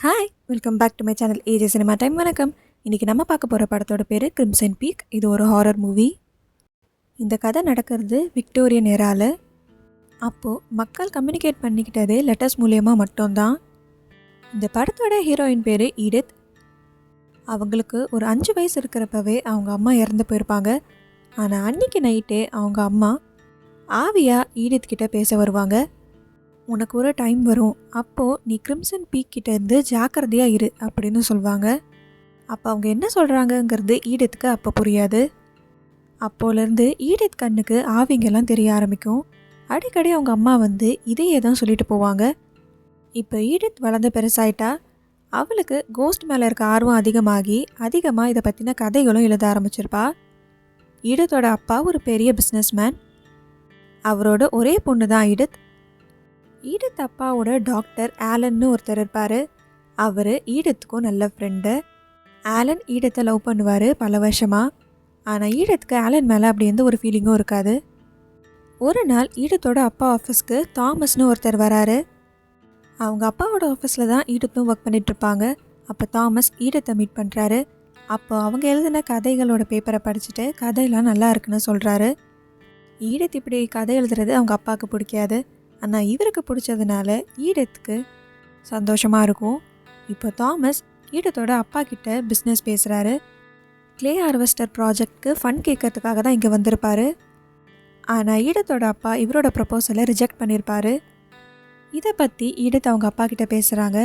Hi welcome back to my channel AJ cinema time. வணக்கம். இன்றைக்கி நம்ம பார்க்க போகிற படத்தோட பேர் கிரிம்சன் பீக். இது ஒரு ஹாரர் மூவி. இந்த கதை நடக்கிறது விக்டோரியன் எரால. அப்போது மக்கள் கம்யூனிகேட் பண்ணிக்கிட்டது லெட்டர்ஸ் மூலயமா மட்டும்தான். இந்த படத்தோட ஹீரோயின் பேர் ஈடித். அவங்களுக்கு ஒரு 5 வயசு இருக்கிறப்பவே அவங்க அம்மா இறந்து போயிருப்பாங்க. ஆனால் அன்றைக்கி நைட்டே அவங்க அம்மா ஆவியா ஈடித் கிட்ட பேச வருவாங்க. உனக்கு ஒரு டைம் வரும், அப்போது நீ கிரிம்சன் பீக் கிட்டேருந்து ஜாக்கிரதையாக இரு அப்படின்னு சொல்லுவாங்க. அப்போ அவங்க என்ன சொல்கிறாங்கங்கிறது ஈடித்துக்கு அப்போ புரியாது. அப்போலேருந்து ஈடித் கண்ணுக்கு ஆவிங்கெல்லாம் தெரிய ஆரம்பிக்கும். அடிக்கடி அவங்க அம்மா வந்து இதையே தான் சொல்லிட்டு போவாங்க. இப்போ ஈடித் வளர்ந்து பெருசாயிட்டா அவளுக்கு கோஸ்ட் மேலே இருக்க ஆர்வம் அதிகமாக இதை பற்றின கதைகளும் எழுத ஆரம்பிச்சிருப்பா. ஈடித்தோட அப்பா ஒரு பெரிய பிஸ்னஸ்மேன். அவரோட ஒரே பொண்ணு தான் ஈடித். ஈடித் அப்பாவோட டாக்டர் ஆலன்னு ஒருத்தர் இருப்பார். அவர் ஈடித்துக்கும் நல்ல ஃப்ரெண்டு. ஆலன் ஈடித்தை லவ் பண்ணுவார் பல வருஷமாக. ஆனால் ஈடித்துக்கு ஆலன் மேலே அப்படி எந்த ஒரு ஃபீலிங்கும் இருக்காது. ஒரு நாள் ஈடித்தோட அப்பா ஆஃபீஸ்க்கு தாமஸ்னு ஒருத்தர் வராரு. அவங்க அப்பாவோட ஆஃபீஸில் தான் ஈடித்தும் ஒர்க் பண்ணிகிட்ருப்பாங்க. அப்போ தாமஸ் ஈடித்தை மீட் பண்ணுறாரு. அப்போ அவங்க எழுதின கதைகளோட பேப்பரை படிச்சுட்டு கதையெல்லாம் நல்லா இருக்குன்னு சொல்கிறாரு. ஈடித் இப்படி கதை எழுதுறது அவங்க அப்பாவுக்கு பிடிக்காது. ஆனால் இவருக்கு பிடிச்சதுனால ஈடித்துக்கு சந்தோஷமாக இருக்கும். இப்போ தாமஸ் ஈடித்தோட அப்பா கிட்ட பிஸ்னஸ் பேசுகிறாரு. கிளே ஹார்வெஸ்டர் ப்ராஜெக்ட்க்கு ஃபண்ட் கேட்கறதுக்காக தான் இங்கே வந்திருப்பார். ஆனால் ஈடித்தோட அப்பா இவரோட ப்ரப்போசலை ரிஜெக்ட் பண்ணியிருப்பார். இதை பற்றி ஈடித் அவங்க அப்பா கிட்ட பேசுகிறாங்க.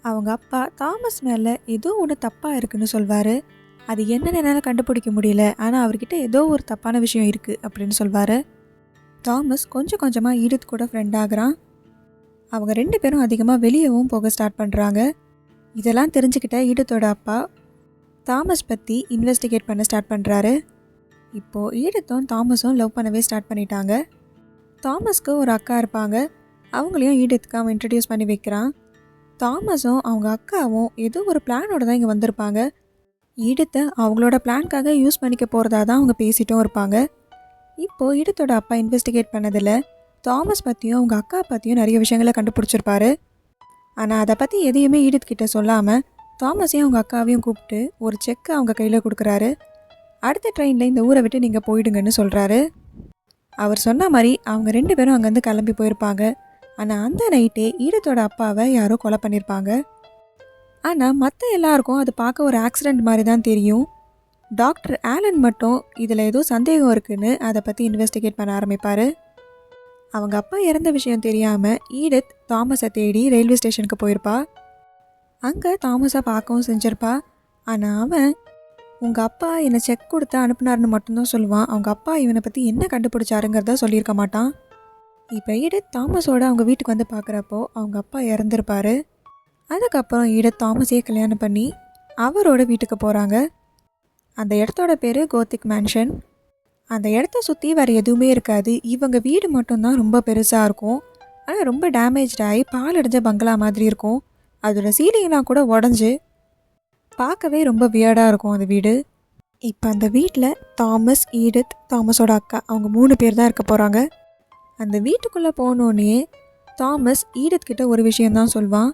அவங்க அப்பா தாமஸ் மேலே ஏதோ ஒன்று தப்பாக இருக்குன்னு சொல்வார். அது என்னென்னு என்னால் கண்டுபிடிக்க முடியல, ஆனால் அவர்கிட்ட ஏதோ ஒரு தப்பான விஷயம் இருக்குது அப்படின்னு சொல்வார். தாமஸ் கொஞ்சம் கொஞ்சமாக ஈடித் கூட ஃப்ரெண்ட் ஆகிறான். அவங்க 2 பேரும் அதிகமாக வெளியவும் போக ஸ்டார்ட் பண்ணுறாங்க. இதெல்லாம் தெரிஞ்சுக்கிட்ட ஈடித்தோட அப்பா தாமஸ் பற்றி இன்வெஸ்டிகேட் பண்ண ஸ்டார்ட் பண்ணுறாரு. இப்போது ஈடித்தும் தாமஸும் லவ் பண்ணவே ஸ்டார்ட் பண்ணிட்டாங்க. தாமஸ்க்கு ஒரு அக்கா இருப்பாங்க. அவங்களையும் ஈடித்துக்கு அவன் இன்ட்ரடியூஸ் பண்ணி வைக்கிறான். தாமஸும் அவங்க அக்காவும் ஏதோ ஒரு பிளானோட தான் இங்கே வந்திருப்பாங்க. ஈடித்தை அவங்களோட பிளான்காக யூஸ் பண்ணிக்க போகிறதா தான் அவங்க பேசிட்டும் இருப்பாங்க. இப்போது ஈடித்தோட அப்பா இன்வெஸ்டிகேட் பண்ணதில் தாமஸ் பற்றியும் அவங்க அக்கா பற்றியும் நிறைய விஷயங்களை கண்டுபிடிச்சிருப்பாரு. ஆனால் அதை பற்றி எதையுமே ஈடித் கிட்ட சொல்லாமல் தாமஸையும் அவங்க அக்காவையும் கூப்பிட்டு ஒரு செக்கை அவங்க கையில் கொடுக்குறாரு. அடுத்த ட்ரெயினில் இந்த ஊரை விட்டு நீங்கள் போயிடுங்கன்னு சொல்கிறாரு. அவர் சொன்ன மாதிரி அவங்க 2 பேரும் அங்கேருந்து கிளம்பி போயிருப்பாங்க. ஆனால் அந்த நைட்டே ஈடித்தோட அப்பாவை யாரோ கொலை பண்ணியிருப்பாங்க. ஆனால் மற்ற எல்லாருக்கும் அது பார்க்க ஒரு ஆக்சிடெண்ட் மாதிரி தான் தெரியும். டாக்டர் ஆலன் மட்டும் இதில் ஏதோ சந்தேகம் இருக்குன்னு அதை பற்றி இன்வெஸ்டிகேட் பண்ண ஆரம்பிப்பார். அவங்க அப்பா இறந்த விஷயம் தெரியாமல் ஈடித் தாமஸை தேடி ரயில்வே ஸ்டேஷனுக்கு போயிருப்பா. அங்கே தாமஸை பார்க்கவும் செஞ்சிருப்பா. ஆனால் அவன் உங்கள் அப்பா என்னை செக் கொடுத்து அனுப்புனார்னு மட்டும்தான் சொல்லுவான். அவங்க அப்பா இவனை பற்றி என்ன கண்டுபிடிச்சாருங்கிறத சொல்லியிருக்க மாட்டான். இப்போ ஈடித் தாமஸோட அவங்க வீட்டுக்கு வந்து பார்க்குறப்போ அவங்க அப்பா இறந்துருப்பார். அதுக்கப்புறம் ஈடித் தாமஸையே கல்யாணம் பண்ணி அவரோட வீட்டுக்கு போகிறாங்க. அந்த இடத்தோட பேர் கோத்திக் மேன்ஷன். அந்த இடத்த சுற்றி வேறு எதுவுமே இருக்காது. இவங்க வீடு மட்டும்தான் ரொம்ப பெருசாக இருக்கும். ஆனால் ரொம்ப டேமேஜ்டாகி பாலடைஞ்ச பங்களா மாதிரி இருக்கும். அதோட சீலிங்லாம் கூட உடஞ்சி பார்க்கவே ரொம்ப வியர்டாக இருக்கும் அந்த வீடு. இப்போ அந்த வீட்டில் தாமஸ், ஈடித், தாமஸோட அக்கா அவங்க 3 பேர் தான் இருக்க போகிறாங்க. அந்த வீட்டுக்குள்ளே போனோடனே தாமஸ் ஈடித் கிட்ட ஒரு விஷயந்தான் சொல்வான்.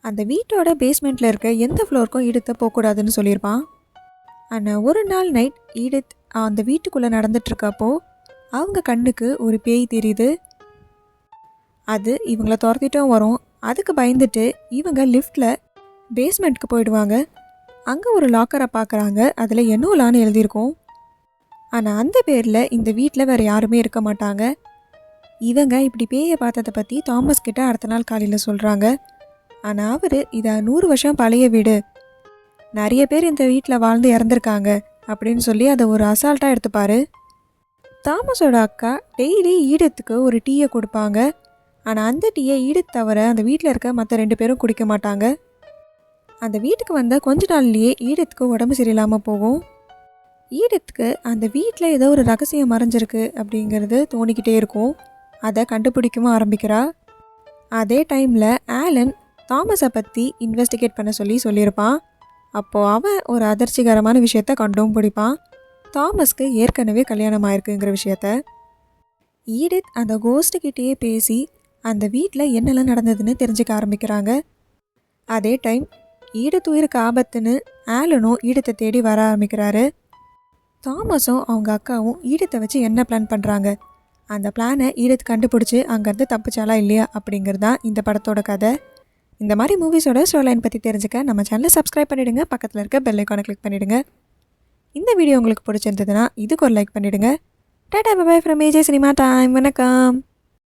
அந்த வீட்டோட பேஸ்மெண்ட்டில் இருக்க எந்த ஃப்ளோருக்கும் ஈடித்தை போகக்கூடாதுன்னு சொல்லியிருப்பான். ஆனால் ஒரு நாள் நைட் ஈடித் அந்த வீட்டுக்குள்ளே நடந்துட்டுருக்கப்போ அவங்க கண்ணுக்கு ஒரு பேய் தெரியுது. அது இவங்கள துரத்திட்டும் வரும். அதுக்கு பயந்துட்டு இவங்க லிஃப்டில் பேஸ்மெண்ட்டுக்கு போயிடுவாங்க. அங்கே ஒரு லாக்கரை பார்க்குறாங்க. அதில் என்னோலான்னு எழுதியிருக்கோம். ஆனால் அந்த பேரில் இந்த வீட்டில் வேறு யாருமே இருக்க மாட்டாங்க. இவங்க இப்படி பேயை பார்த்ததை பற்றி தாமஸ் கிட்ட அடுத்த நாள் காலையில் சொல்கிறாங்க. ஆனால் அவர் இதை 100 வருஷம் பழைய வீடு, நிறைய பேர் இந்த வீட்டில் வாழ்ந்து இறந்துருக்காங்க அப்படின்னு சொல்லி அதை ஒரு அசால்ட்டாக எடுத்துப்பார். தாமஸோட அக்கா டெய்லி ஈடித்துக்கு ஒரு டீயை கொடுப்பாங்க. ஆனால் அந்த டீயை ஈடித் தவிர அந்த வீட்டில் இருக்க மற்ற 2 பேரும் குடிக்க மாட்டாங்க. அந்த வீட்டுக்கு வந்த கொஞ்ச நாள்லேயே ஈடித்துக்கு உடம்பு சரியில்லாமல் போகும். ஈடித்துக்கு அந்த வீட்டில் ஏதோ ஒரு ரகசியம் மறைஞ்சிருக்கு அப்படிங்கிறது தோணிக்கிட்டே இருக்கும். அதை கண்டுபிடிக்கவும் ஆரம்பிக்கிறா. அதே டைமில் ஆலன் தாமஸை பற்றி இன்வெஸ்டிகேட் பண்ண சொல்லியிருப்பான். அப்போது அவன் ஒரு அதிர்ச்சிகரமான விஷயத்த கண்டும் பிடிப்பான். தாமஸ்க்கு ஏற்கனவே கல்யாணம் ஆயிருக்குங்கிற விஷயத்த. ஈடித் அந்த கோஸ்ட்டுக்கிட்டேயே பேசி அந்த வீட்டில் என்னெல்லாம் நடந்ததுன்னு தெரிஞ்சுக்க ஆரம்பிக்கிறாங்க. அதே டைம் ஈடத்து உயிருக்கு ஆபத்துன்னு ஆலனும் ஈடத்தை தேடி வர ஆரம்பிக்கிறாரு. தாமஸும் அவங்க அக்காவும் ஈடத்தை வச்சு என்ன பிளான் பண்ணுறாங்க, அந்த பிளானை ஈடத்து கண்டுபிடிச்சி அங்கேருந்து தப்பிச்சாலா இல்லையா அப்படிங்கிறது தான் இந்த படத்தோட கதை. இந்த மாதிரி மூவிஸோட ஸ்டோரி லைன் பற்றி தெரிஞ்சுக்க நம்ம சேனலை சப்ஸ்கிரைப் பண்ணிவிடுங்க, பக்கத்தில் இருக்க பெல் ஐக்கானை கிளிக் பண்ணிவிடுங்க. இந்த வீடியோ உங்களுக்கு பிடிச்சிருந்ததுன்னா இதுக்கு ஒரு லைக் பண்ணிவிடுங்க. Tata bye bye from AJ cinema time. வணக்கம்.